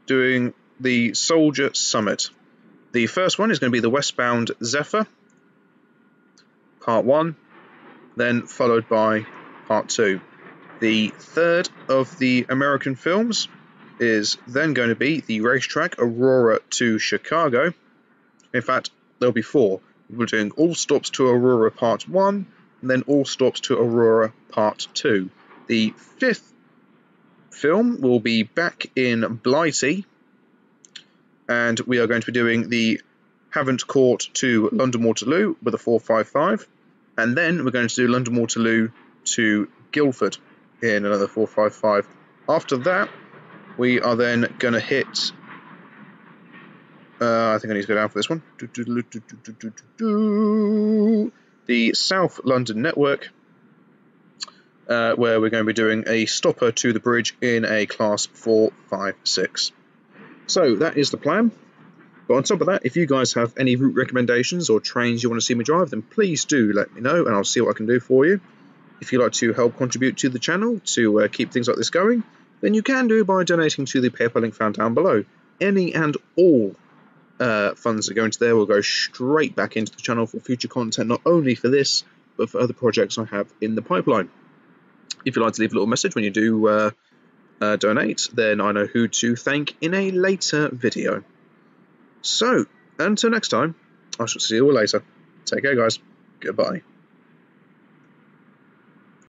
doing the Soldier Summit. The first one is going to be the westbound Zephyr, part 1, then followed by part 2. The third of the American films is then going to be the racetrack Aurora to Chicago. In fact, there'll be 4. We're doing all stops to Aurora part 1, and then all stops to Aurora part 2. The 5th film will be back in Blighty, and we are going to be doing the Havant Court to London Waterloo with a 455, and then we're going to do London Waterloo to Guildford in another 455. After that, we are then going to hit, I think I need to go down for this one, the South London Network, where we're going to be doing a stopper to the bridge in a class 456. So that is the plan. But on top of that, if you guys have any route recommendations or trains you want to see me drive, then please do let me know and I'll see what I can do for you. If you'd like to help contribute to the channel to keep things like this going, then you can do by donating to the PayPal link found down below. Any and all funds that go into there will go straight back into the channel for future content, not only for this, but for other projects I have in the pipeline. If you'd like to leave a little message when you do donate, then I know who to thank in a later video. So, until next time, I shall see you all later. Take care, guys. Goodbye.